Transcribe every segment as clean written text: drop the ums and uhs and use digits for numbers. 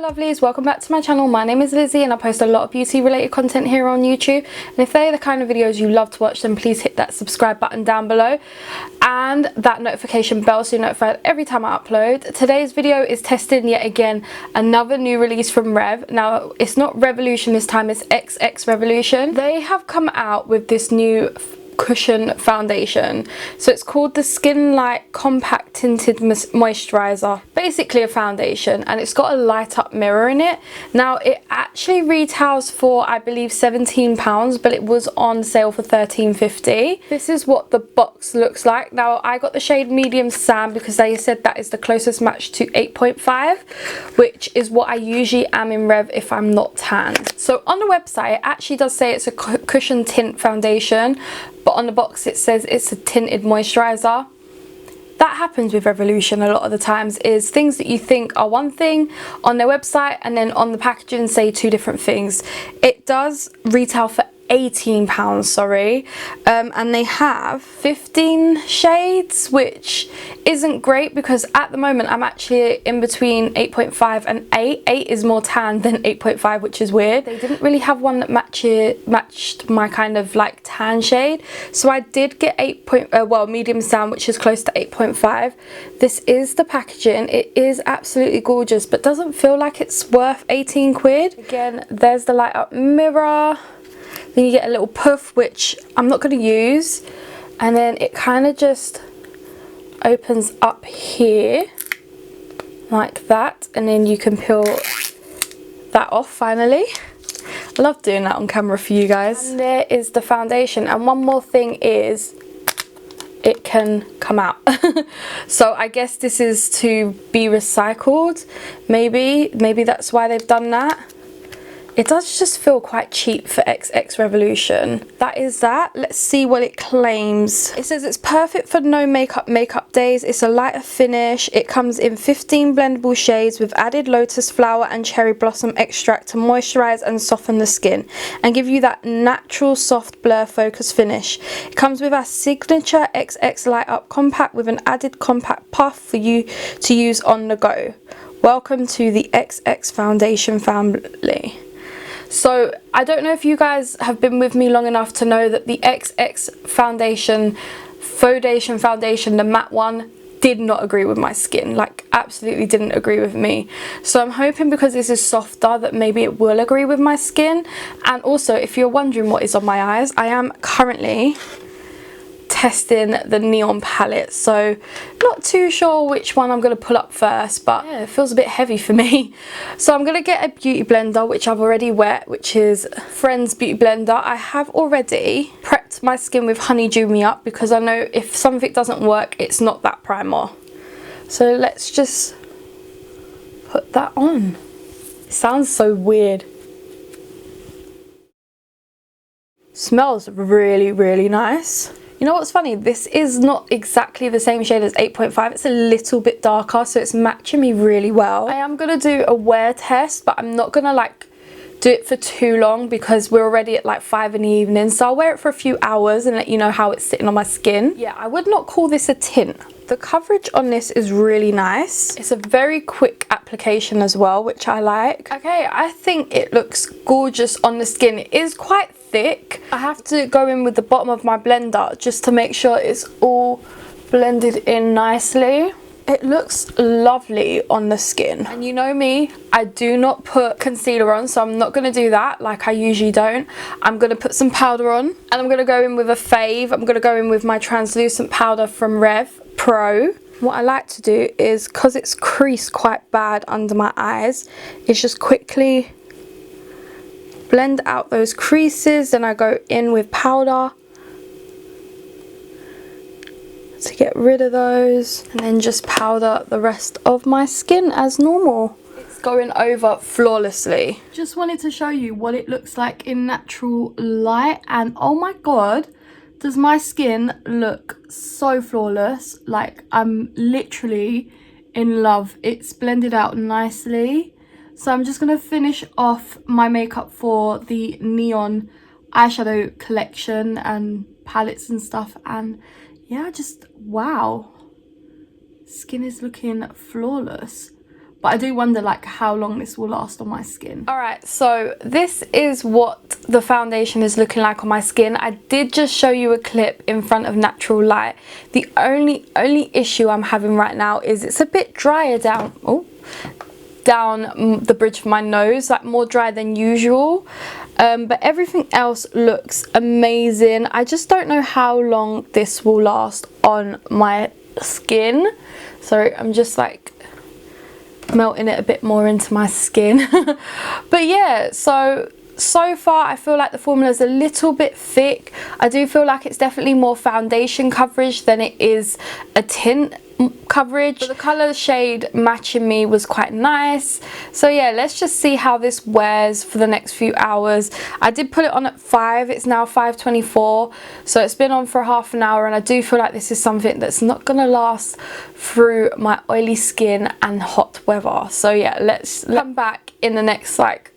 lovelies, welcome back to my channel. My name is Lizzie and I post a lot of beauty related content here on YouTube, and if they're the kind of videos you love to watch, then please hit that subscribe button down below and that notification bell so you're notified every time I upload. Today's video is testing yet again another new release from Rev. Now it's not Revolution this time, it's XX Revolution. They have come out with this new cushion foundation, so it's called the Skin Light Compact Tinted Moisturizer. Basically a foundation, and it's got a light up mirror in it. Now it actually retails for I believe £17, but it was on sale for £13.50. This is what the box looks like. Now I got the shade medium sand because they said that is the closest match to 8.5, which is what I usually am in Rev if I'm not tanned. So on the website it actually does say it's a cushion tint foundation, but on the box it says it's a tinted moisturizer. That happens with Revolution a lot of the times, is things that you think are one thing on their website and then on the packaging say two different things. It does retail for £18, sorry, and they have 15 shades, which isn't great because at the moment I'm actually in between 8.5 and 8. 8 is more tan than 8.5, which is weird. They didn't really have one that matched my kind of like tan shade, so I did get medium sand, which is close to 8.5. This is the packaging. It is absolutely gorgeous, but doesn't feel like it's worth 18 quid. Again, there's the light up mirror. Then you get a little puff, which I'm not going to use, and then it kind of just opens up here like that, and then you can peel that off finally. I love doing that on camera for you guys. And there is the foundation, and one more thing is it can come out. So I guess this is to be recycled, maybe that's why they've done that. It does just feel quite cheap for XX Revolution. That is that. Let's see what it claims. It says it's perfect for no makeup days. It's a lighter finish. It comes in 15 blendable shades with added lotus flower and cherry blossom extract to moisturize and soften the skin and give you that natural soft blur focus finish. It comes with our signature XX Light Up Compact with an added compact puff for you to use on the go. Welcome to the XX Foundation family. So I don't know if you guys have been with me long enough to know that the XX foundation, the matte one, did not agree with my skin. Like absolutely didn't agree with me. So I'm hoping because this is softer that maybe it will agree with my skin. And also, if you're wondering what is on my eyes, I am currently testing the neon palette, so not too sure which one I'm going to pull up first, but yeah, it feels a bit heavy for me. So I'm going to get a beauty blender, which I've already wet, which is Friends Beauty Blender. I have already prepped my skin with Honeydew Me Up because I know if something doesn't work, it's not that primer. So let's just put that on. It sounds so weird. Smells really, really nice. You know what's funny? This is not exactly the same shade as 8.5. It's a little bit darker, so it's matching me really well. I am going to do a wear test, but I'm not going to like do it for too long because we're already at like 5 in the evening. So I'll wear it for a few hours and let you know how it's sitting on my skin. Yeah, I would not call this a tint. The coverage on this is really nice. It's a very quick application as well, which I like. Okay, I think it looks gorgeous on the skin. It is quite thick. I have to go in with the bottom of my blender just to make sure it's all blended in nicely. It looks lovely on the skin. And you know me, I do not put concealer on, so I'm not going to do that like I usually don't. I'm going to put some powder on, and I'm going to go in with a fave. I'm going to go in with my translucent powder from Rev Pro. What I like to do is, because it's creased quite bad under my eyes, is just quickly blend out those creases. Then I go in with powder to get rid of those, and then just powder the rest of my skin as normal. It's going over flawlessly. Just wanted to show you what it looks like in natural light, and oh my god, does my skin look so flawless. Like I'm literally in love. It's blended out nicely. So I'm just going to finish off my makeup for the neon eyeshadow collection and palettes and stuff, and yeah, just wow, skin is looking flawless. but I do wonder like how long this will last on my skin. Alright, so this is what the foundation is looking like on my skin. I did just show you a clip in front of natural light. The only issue I'm having right now is it's a bit drier down the bridge of my nose, like more dry than usual, but everything else looks amazing. I just don't know how long this will last on my skin. Sorry, I'm just like melting it a bit more into my skin. But yeah, so far I feel like the formula is a little bit thick. I do feel like it's definitely more foundation coverage than it is a tint coverage. But the colour shade matching me was quite nice. So yeah, let's just see how this wears for the next few hours. I did put it on at 5, it's now 5:24, so it's been on for half an hour, and I do feel like this is something that's not gonna last through my oily skin and hot weather. So yeah, let's come back in the next like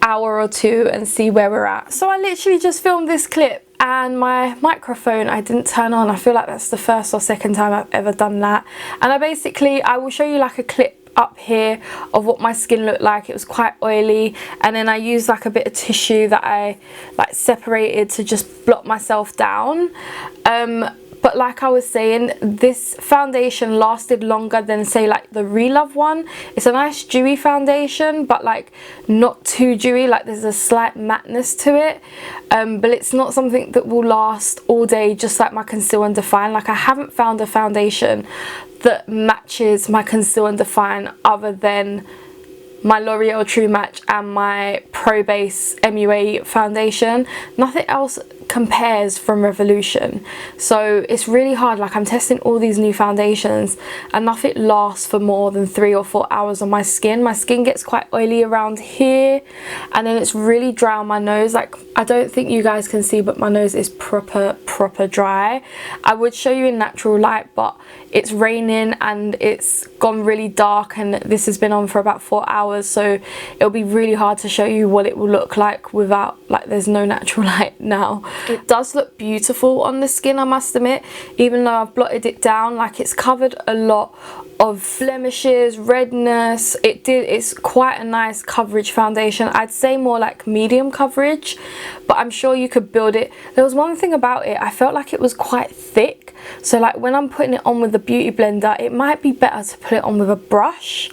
hour or two and see where we're at. So I literally just filmed this clip and my microphone I didn't turn on. I feel like that's the first or second time I've ever done that. And I will show you like a clip up here of what my skin looked like. It was quite oily, and then I used like a bit of tissue that I like separated to just blot myself down. But like I was saying, this foundation lasted longer than say like the Relove one. It's a nice dewy foundation, but like not too dewy, like there's a slight matteness to it. But it's not something that will last all day, just like my Conceal and Define. Like I haven't found a foundation that matches my Conceal and Define other than my L'Oreal True Match and my Pro Base MUA foundation. Nothing else compares from Revolution. So it's really hard. Like I'm testing all these new foundations and nothing lasts for more than 3 or 4 hours on my skin. My skin gets quite oily around here, and then it's really dry on my nose. Like I don't think you guys can see, but my nose is proper dry. I would show you in natural light, but it's raining and it's gone really dark, and this has been on for about 4 hours, so it'll be really hard to show you what it will look like without, like, there's no natural light now. It does look beautiful on the skin, I must admit, even though I've blotted it down. Like it's covered a lot of blemishes, redness. It's quite a nice coverage foundation. I'd say more like medium coverage, but I'm sure you could build it. There was one thing about it, I felt like it was quite thick, so like when I'm putting it on with the beauty blender, it might be better to put it on with a brush.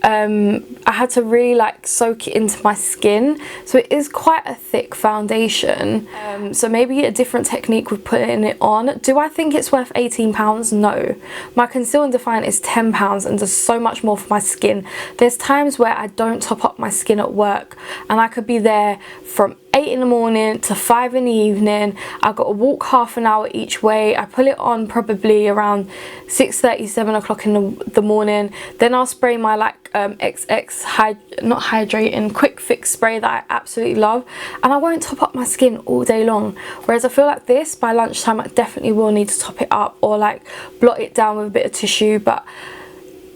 I had to really like soak it into my skin, so it is quite a thick foundation. So maybe a different technique with putting it on. Do I think it's worth £18? No. My Conceal and Define is £10 and does so much more for my skin. There's times where I don't top up my skin at work, and I could be there from 8 in the morning to 5 in the evening. I've got to walk half an hour each way. I put it on probably around 6:30, 7 o'clock in the morning. Then I'll spray my like not hydrating, quick fix spray that I absolutely love, and I won't top up my skin all day long. Whereas I feel like this, by lunchtime I definitely will need to top it up or like blot it down with a bit of tissue. But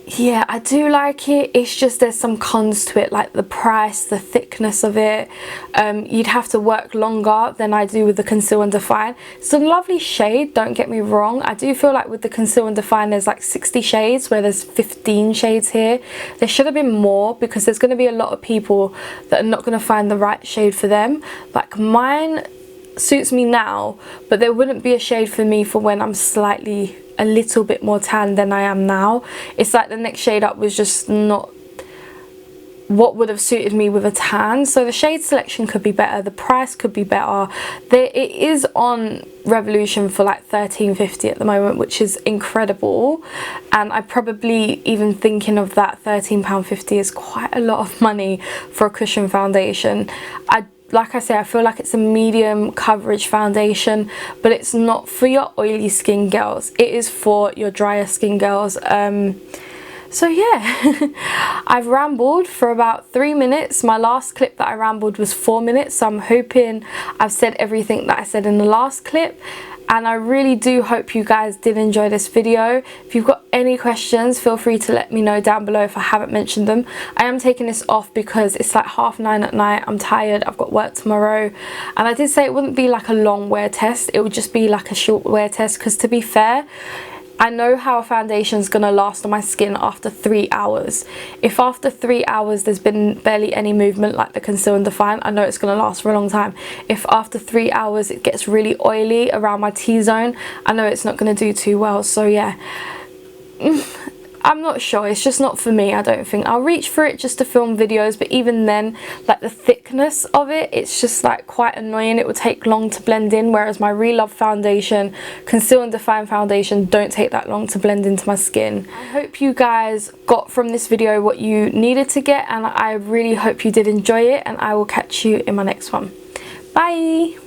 yeah, I do like it. It's just there's some cons to it, like the price, the thickness of it. You'd have to work longer than I do with the Conceal and Define. It's a lovely shade, don't get me wrong. I do feel like with the Conceal and Define there's like 60 shades where there's 15 shades here. There should have been more, because there's going to be a lot of people that are not going to find the right shade for them. Like mine suits me now, but there wouldn't be a shade for me for when I'm a little bit more tan than I am now. It's like the next shade up was just not what would have suited me with a tan. So the shade selection could be better, the price could be better. It is on Revolution for like £13.50 at the moment, which is incredible, and I probably even thinking of that £13.50 is quite a lot of money for a cushion foundation. Like I say, I feel like it's a medium coverage foundation, but it's not for your oily skin girls. It is for your drier skin girls. So yeah, I've rambled for about 3 minutes. My last clip that I rambled was 4 minutes, so I'm hoping I've said everything that I said in the last clip. And I really do hope you guys did enjoy this video. If you've got any questions, feel free to let me know down below if I haven't mentioned them. I am taking this off because it's like 9:30 at night. I'm tired, I've got work tomorrow. And I did say it wouldn't be like a long wear test, it would just be like a short wear test, because to be fair, I know how a foundation is going to last on my skin after 3 hours. If after 3 hours there's been barely any movement like the Conceal and Define, I know it's going to last for a long time. If after 3 hours it gets really oily around my T-zone, I know it's not going to do too well. So yeah, I'm not sure, it's just not for me. I don't think I'll reach for it just to film videos, but even then, like the thickness of it, it's just like quite annoying. It will take long to blend in, whereas my Relove foundation, Conceal and Define foundation, don't take that long to blend into my skin. I hope you guys got from this video what you needed to get, and I really hope you did enjoy it, and I will catch you in my next one. Bye!